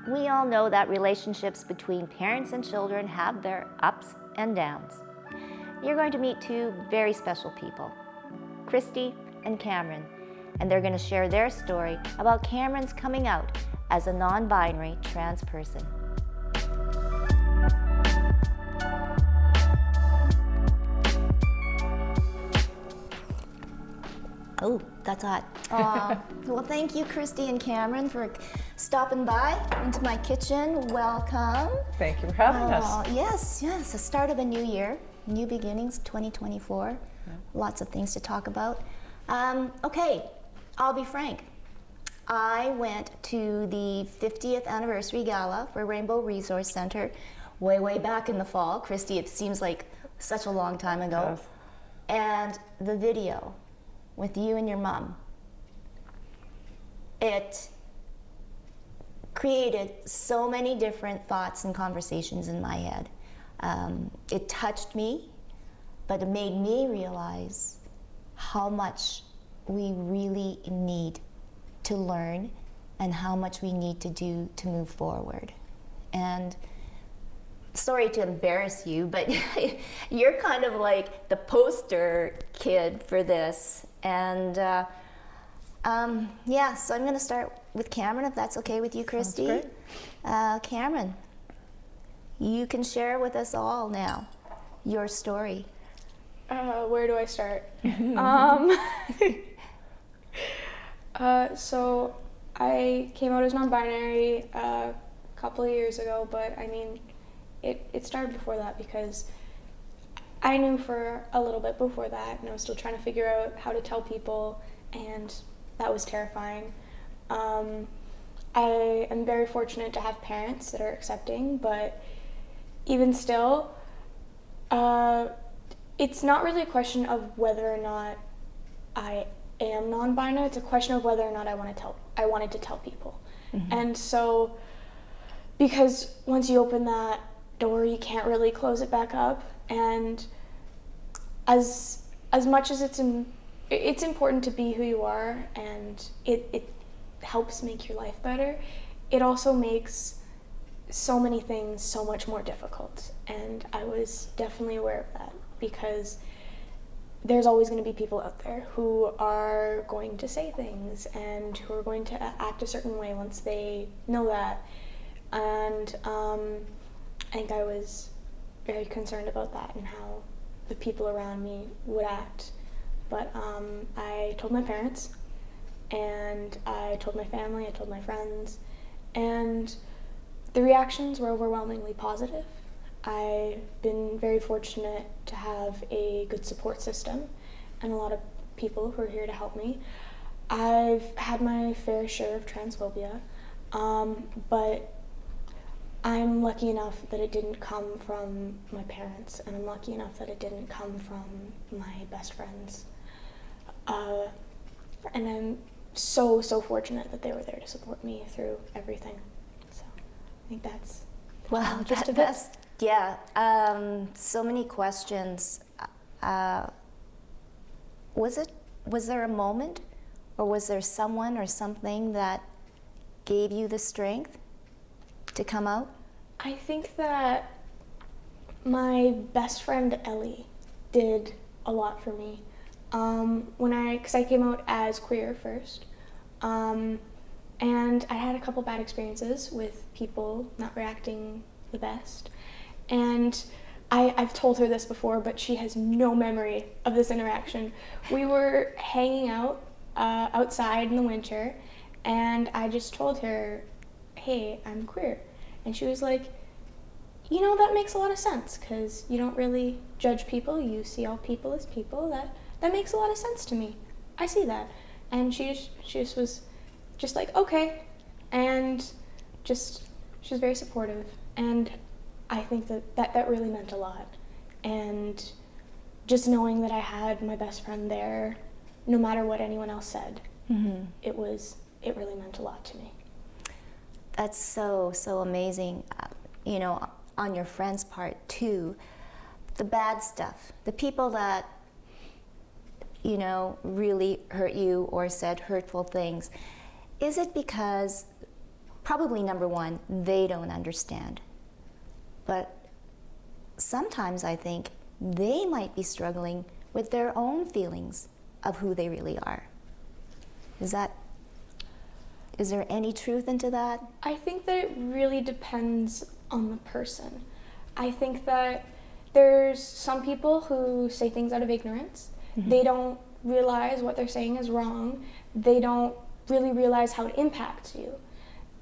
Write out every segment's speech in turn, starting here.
We all know that relationships between parents and children have their ups and downs. You're going to meet two very special people, Kristie and Cameron, and they're going to share their story about Cameron's coming out as a non-binary trans person. Oh, that's hot. Well, thank you, Kristie and Cameron, for stopping by into my kitchen. Welcome. Thank you for having us. Yes, the start of a new year, new beginnings, 2024. Yeah. Lots of things to talk about. Okay, I'll be frank. I went to the 50th anniversary gala for Rainbow Resource Center way back in the fall. Kristie, it seems like such a long time ago. Yes. And the video with you and your mom, it created so many different thoughts and conversations in my head. It touched me, but it made me realize how much we really need to learn and how much we need to do to move forward. And sorry to embarrass you, but you're kind of like the poster kid for this. And so I'm going to start with Cameron, if that's okay with you, Kristie. Sounds great. Cameron, you can share with us all now your story. Where do I start? So I came out as non-binary a couple of years ago, but I mean, it started before that because I knew for a little bit before that, and I was still trying to figure out how to tell people, and that was terrifying. I am very fortunate to have parents that are accepting, but even still, it's not really a question of whether or not I am non-binary. It's a question of whether or not I wanted to tell people. Mm-hmm. And so, because once you open that door, you can't really close it back up. And as much as it's important to be who you are, and it helps make your life better, it also makes so many things so much more difficult. And I was definitely aware of that, because there's always going to be people out there who are going to say things and who are going to act a certain way once they know that. And I think I was very concerned about that and how the people around me would act. But I told my parents, and I told my family, I told my friends, and the reactions were overwhelmingly positive. I've been very fortunate to have a good support system and a lot of people who are here to help me. I've had my fair share of transphobia, but I'm lucky enough that it didn't come from my parents, and I'm lucky enough that it didn't come from my best friends. And I'm so fortunate that they were there to support me through everything. So I think that's just that's yeah. So many questions. Was there a moment, or was there someone or something that gave you the strength to come out? I think that my best friend Ellie did a lot for me. Because I came out as queer first, and I had a couple bad experiences with people not reacting the best. And I've told her this before, but she has no memory of this interaction. We were hanging out outside in the winter, and I just told her, hey, I'm queer. And she was like, you know, that makes a lot of sense, because you don't really judge people. You see all people as people. That makes a lot of sense to me. I see that. And she just was just like, okay. And she was very supportive. And I think that really meant a lot. And just knowing that I had my best friend there, no matter what anyone else said, mm-hmm. it really meant a lot to me. That's so amazing. On your friend's part too, the bad stuff, the people that, really hurt you or said hurtful things. Is it because probably number one, they don't understand. But sometimes I think they might be struggling with their own feelings of who they really are. Is there any truth into that? I think that it really depends on the person. I think that there's some people who say things out of ignorance. Mm-hmm. They don't realize what they're saying is wrong. They don't really realize how it impacts you.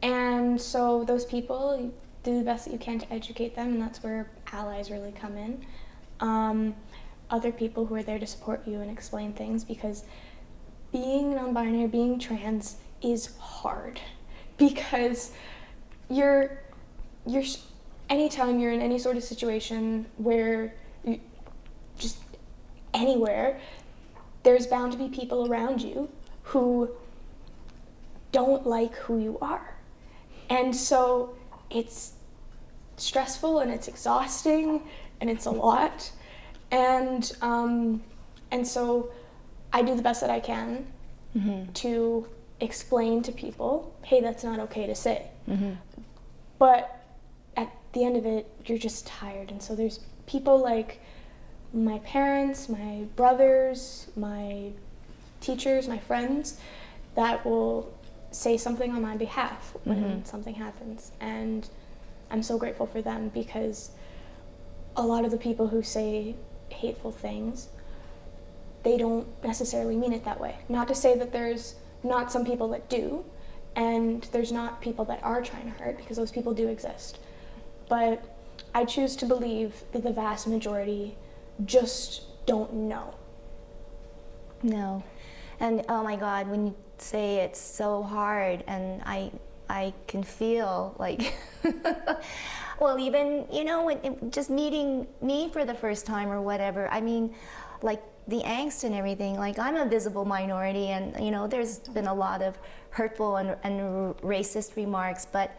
And so those people, you do the best that you can to educate them, and that's where allies really come in. Other people who are there to support you and explain things, because being non-binary, being trans is hard, because anytime you're in any sort of situation where just anywhere, there's bound to be people around you who don't like who you are. And so it's stressful and it's exhausting and it's a lot. And so I do the best that I can mm-hmm. to explain to people, hey, that's not okay to say. Mm-hmm. But at the end of it, you're just tired. And so there's people like my parents, my brothers, my teachers, my friends that will say something on my behalf when mm-hmm. something happens. And I'm so grateful for them, because a lot of the people who say hateful things, they don't necessarily mean it that way. Not to say that there's not some people that do, and there's not people that are trying to hurt, because those people do exist. But I choose to believe that the vast majority just don't know. No. And oh my God, when you say it's so hard, and I can feel like, well, even, when just meeting me for the first time or whatever, I mean, like the angst and everything, like I'm a visible minority, and there's been a lot of hurtful and racist remarks, but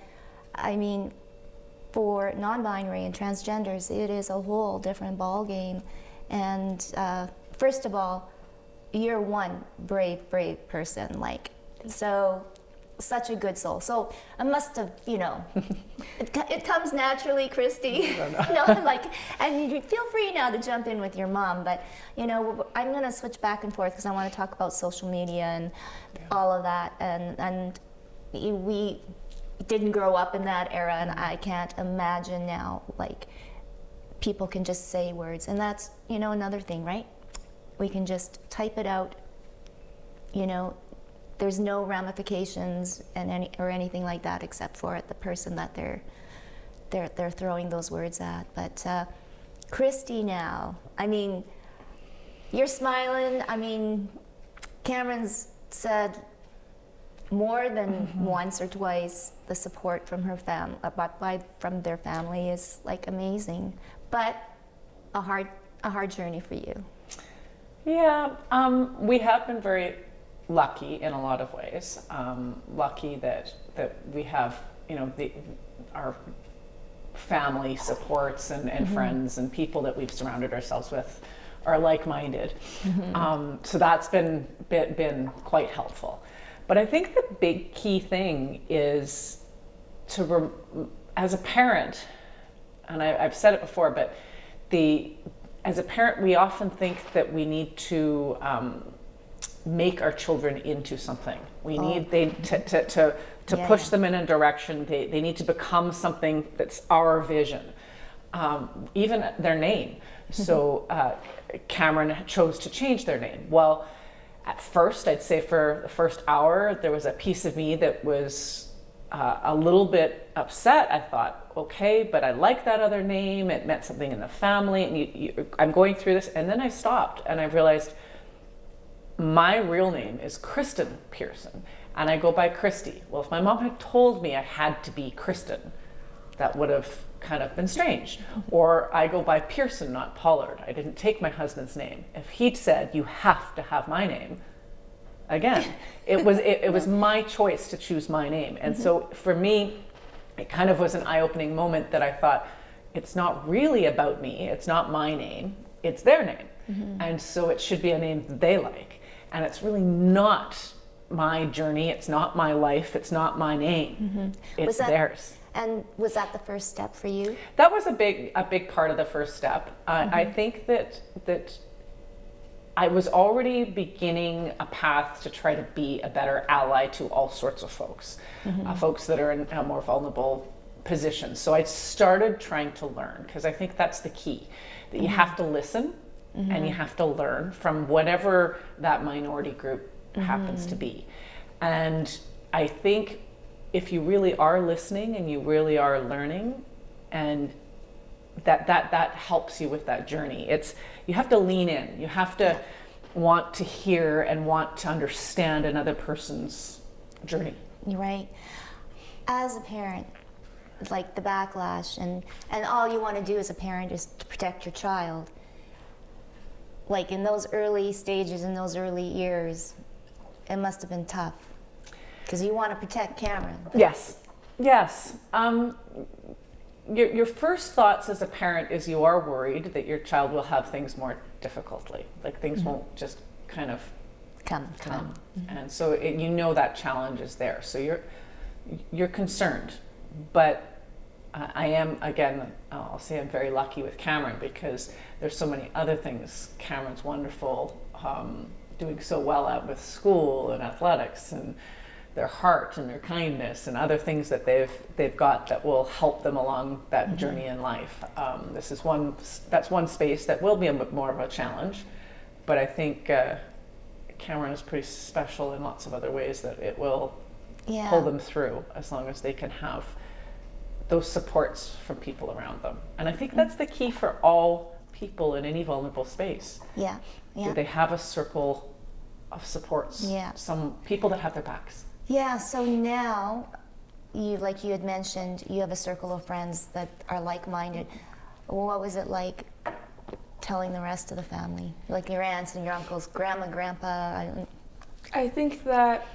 I mean, for non-binary and transgenders, it is a whole different ballgame. And first of all, you're one brave person, like, so such a good soul. So I must have, it comes naturally, Kristie. No, like, and you feel free now to jump in with your mom, but I'm gonna switch back and forth because I want to talk about social media and all of that, and we didn't grow up in that era, and I can't imagine now, like, people can just say words, and that's another thing, right? We can just type it out, there's no ramifications or anything like that, except for the person that they're throwing those words at. But Kristie, now, I mean, you're smiling. I mean, Cameron's said more than mm-hmm. once or twice the support from her from their family is like amazing, but a hard journey for you. Yeah, we have been very lucky in a lot of ways. Lucky that we have, our family supports and mm-hmm. friends and people that we've surrounded ourselves with are like-minded. Mm-hmm. So that's been quite helpful. But I think the big key thing is as a parent, and I've said it before, but as a parent, we often think that we need to make our children into something. We need to push them in a direction. They need to become something that's our vision. Even their name. Mm-hmm. So Cameron chose to change their name. Well, at first, I'd say for the first hour, there was a piece of me that was a little bit upset. I thought, okay, but I like that other name. It meant something in the family. And I'm going through this. And then I stopped and I realized my real name is Kristen Pearson. And I go by Kristie. Well, if my mom had told me I had to be Kristen, that would have kind of been strange. Or I go by Pearson, not Pollard. I didn't take my husband's name. If he'd said, you have to have my name, again, it was my choice to choose my name. And mm-hmm. so for me, it kind of was an eye-opening moment that I thought, it's not really about me. It's not my name. It's their name. Mm-hmm. And so it should be a name that they like. And it's really not my journey, it's not my life, it's not my name, it's theirs. And was that the first step for you? That was a big part of the first step. I think that I was already beginning a path to try to be a better ally to all sorts of folks, folks that are in a more vulnerable positions. So I started trying to learn, because I think that's the key, that you have to listen and you have to learn from whatever that minority group happens to be. And I think if you really are listening and you really are learning, and that helps you with that journey. You have to lean in. You have to want to hear and want to understand another person's journey. You're right. As a parent, like the backlash and all you want to do as a parent is to protect your child. Like in those early stages, in those early years, it must have been tough because you want to protect Cameron. Yes. Your first thoughts as a parent is you are worried that your child will have things more difficultly, like things won't just kind of come. And so you know that challenge is there. So you're concerned, but I am, again, I'll say I'm very lucky with Cameron, because there's so many other things Cameron's wonderful, doing so well at with school and athletics and their heart and their kindness and other things that they've got that will help them along that journey in life. That's one space that will be a bit more of a challenge, but I think Cameron is pretty special in lots of other ways that it will pull them through, as long as they can have those supports from people around them. And I think that's the key for all people in any vulnerable space. Yeah. Do they have a circle of supports? Yeah. Some people that have their backs. Yeah, so now, like you had mentioned, you have a circle of friends that are like-minded. What was it like telling the rest of the family? Like your aunts and your uncles, grandma, grandpa? I think that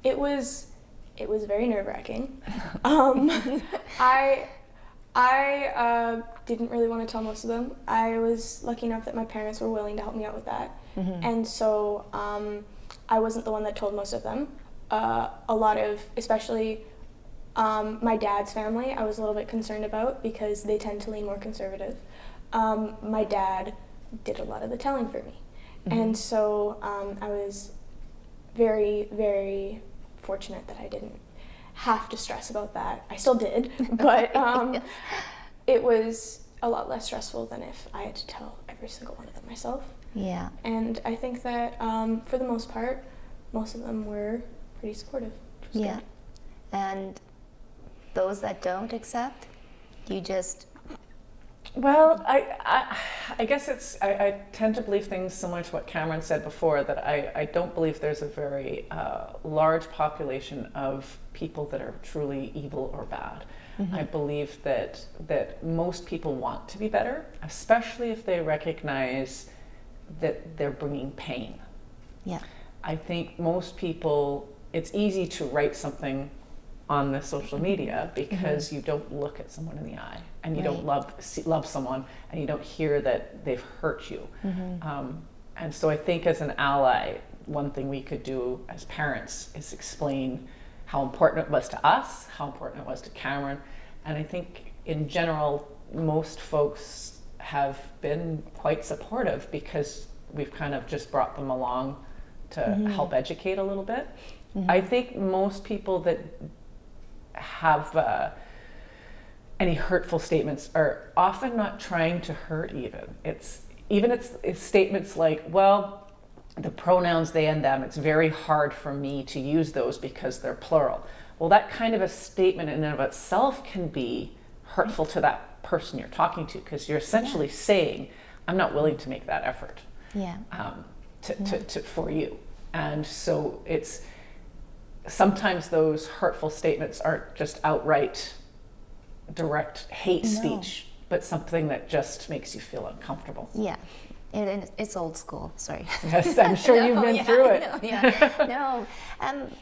it was very nerve-wracking. I didn't really want to tell most of them. I was lucky enough that my parents were willing to help me out with that. And so I wasn't the one that told most of them. A lot of, especially my dad's family, I was a little bit concerned about, because they tend to lean more conservative. My dad did a lot of the telling for me. And so I was very, very fortunate that I didn't have to stress about that. I still did, but it was a lot less stressful than if I had to tell every single one of them myself. Yeah. And I think that for the most part, most of them were pretty supportive. Yeah. Good. And those that don't accept, you just... Well, I guess I tend to believe things similar to what Cameron said before, that I don't believe there's a very large population of people that are truly evil or bad. I believe that most people want to be better, especially if they recognize that they're bringing pain. Yeah. I think most people, it's easy to write something on the social media because you don't look at someone in the eye, and you don't love someone, and you don't hear that they've hurt you. And so I think as an ally, one thing we could do as parents is explain how important it was to us, how important it was to Cameron. And I think in general, most folks have been quite supportive, because we've kind of just brought them along to help educate a little bit. I think most people that have any hurtful statements are often not trying to hurt even. It's statements like, well, the pronouns they and them, it's very hard for me to use those because they're plural. Well, that kind of a statement in and of itself can be hurtful to that person you're talking to, because you're essentially saying, I'm not willing to make that effort for you. And so it's sometimes those hurtful statements aren't just outright direct hate speech, but something that just makes you feel uncomfortable. Yeah. It's old school, sorry. Yes, I'm sure you've been through it. No,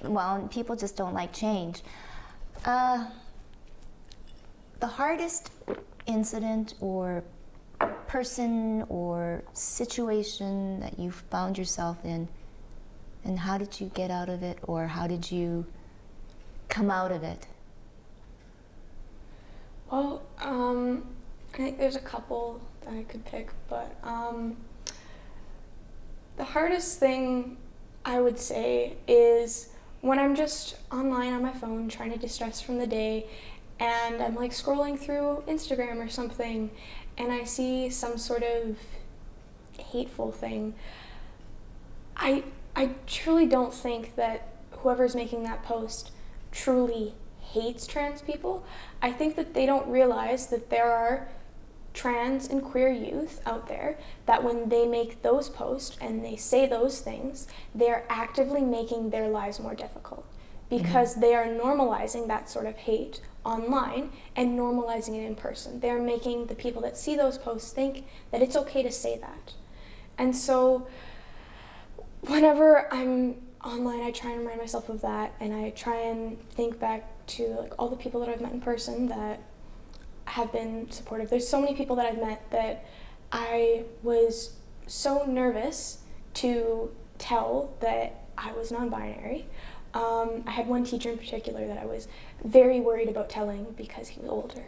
well, people just don't like change. The hardest incident or person or situation that you found yourself in And how did you get out of it, or how did you come out of it? Well, I think there's a couple that I could pick, but the hardest thing I would say is when I'm just online on my phone trying to distress from the day, and I'm like scrolling through Instagram or something, and I see some sort of hateful thing. I truly don't think that whoever's making that post truly hates trans people. I think that they don't realize that there are trans and queer youth out there that when they make those posts and they say those things, they're actively making their lives more difficult because they are normalizing that sort of hate online and normalizing it in person. They're making the people that see those posts think that it's okay to say that. And so whenever I'm online, I try and remind myself of that, and I try and think back to like all the people that I've met in person that have been supportive. There's so many people that I've met that I was so nervous to tell that I was non-binary. I had one teacher in particular that I was very worried about telling because he was older.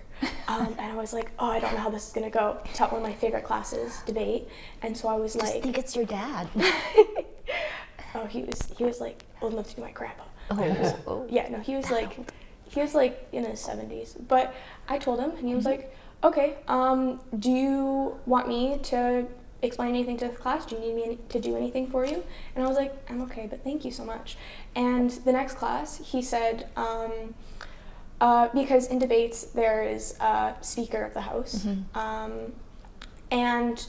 And I was like, oh, I don't know how this is gonna go. He taught one of my favorite classes, debate, and so I was Just like, think it's your dad. oh, he was like old enough to be my grandpa. Oh. Yeah, no, he was like in his 70s. But I told him, and he was like, okay, do you want me to explain anything to the class? Do you need me to do anything for you? And I was like, I'm okay, but thank you so much. And the next class, he said, because in debates there is a Speaker of the House, and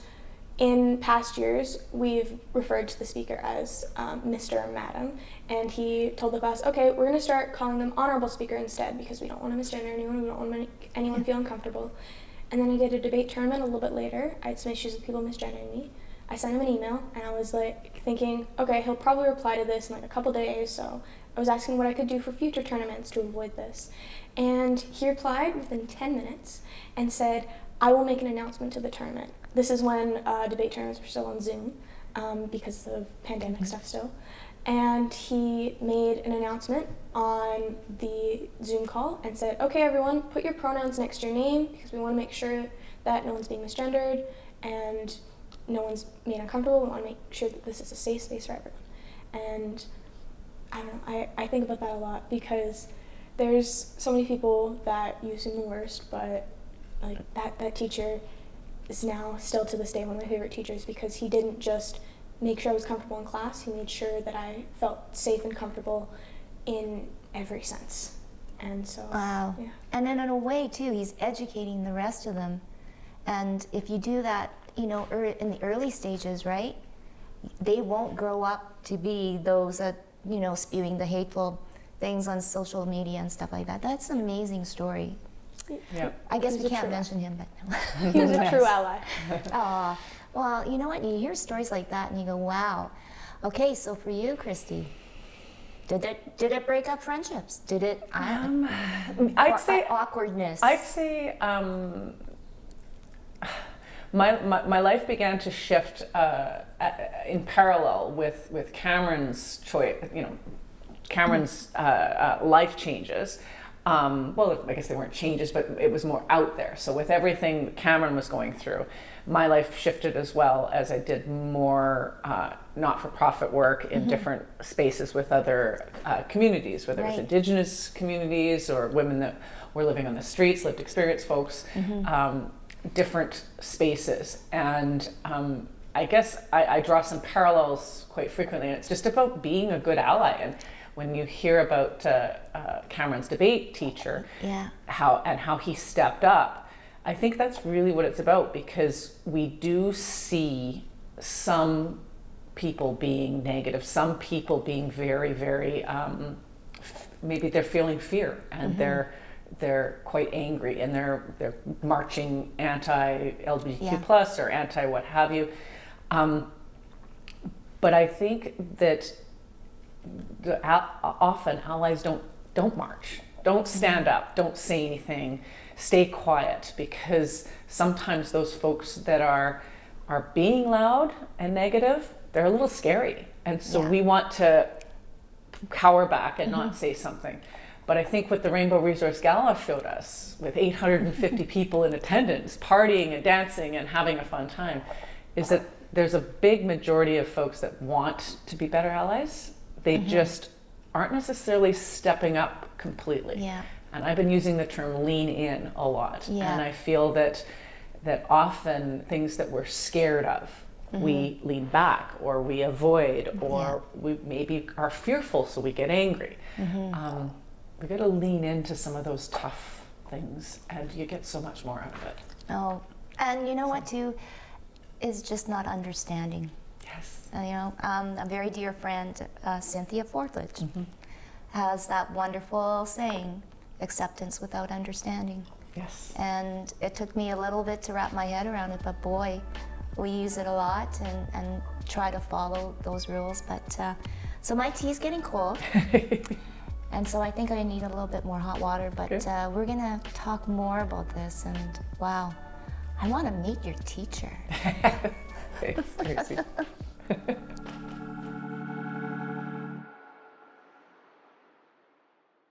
in past years we've referred to the Speaker as Mr. or Madam, and he told the class, okay, we're going to start calling them Honorable Speaker instead because we don't want to misgender anyone, we don't want to make anyone feel uncomfortable. And then I did a debate tournament a little bit later. I had some issues with people misgendering me. I sent him an email, and I was like thinking, okay, he'll probably reply to this in like a couple days, so I was asking what I could do for future tournaments to avoid this. And he replied within 10 minutes and said, I will make an announcement to the tournament. This is when debate tournaments were still on Zoom because of pandemic stuff still. And he made an announcement on the Zoom call and said, okay, everyone, put your pronouns next to your name because we want to make sure that no one's being misgendered and no one's made uncomfortable. We want to make sure that this is a safe space for everyone. And I don't know, I think about that a lot because there's so many people that you assume the worst, but like that teacher is now still to this day one of my favorite teachers because he didn't just make sure I was comfortable in class, he made sure that I felt safe and comfortable in every sense. And so, wow. Yeah. And then in a way too, he's educating the rest of them. And if you do that, you know, in the early stages, right, they won't grow up to be those that, you know, spewing the hateful things on social media and stuff like that. That's an amazing story. Yeah. I guess we can't mention him, but He was a true ally. well, you know what? You hear stories like that and you go, wow. Okay, so for you, Kristie, did it break up friendships? Did it? I'd say awkwardness. I'd say my life began to shift in parallel with Cameron's choice. You know, Cameron's life changes. Well, I guess they weren't changes, but it was more out there. So with everything Cameron was going through, my life shifted as well as I did more not-for-profit work in different spaces with other communities, whether it was Indigenous communities or women that were living on the streets, lived experience folks, different spaces. And I guess I draw some parallels quite frequently, and it's just about being a good ally. And when you hear about Cameron's debate teacher, how he stepped up, I think that's really what it's about, because we do see some people being negative, some people being very, very, maybe they're feeling fear and they're quite angry and they're marching anti-LGBTQ plus or anti what have you. But I think that often allies don't march, don't stand up, don't say anything, stay quiet, because sometimes those folks that are being loud and negative, they're a little scary. And so Yeah. we want to cower back and not say something. But I think what the Rainbow Resource Gala showed us, with 850 people in attendance, partying and dancing and having a fun time, is that there's a big majority of folks that want to be better allies. They just aren't necessarily stepping up completely. Yeah. And I've been using the term lean in a lot. Yeah. And I feel that often things that we're scared of, we lean back, or we avoid, or we maybe are fearful, so we get angry. We got to lean into some of those tough things, and you get so much more out of it. Oh, and you know what too, is just not understanding. Yes. A very dear friend, Cynthia Fortledge, has that wonderful saying, acceptance without understanding. Yes. And it took me a little bit to wrap my head around it, but boy, we use it a lot and try to follow those rules. But so my tea's getting cold, and so I think I need a little bit more hot water. But we're gonna talk more about this. And wow, I want to meet your teacher.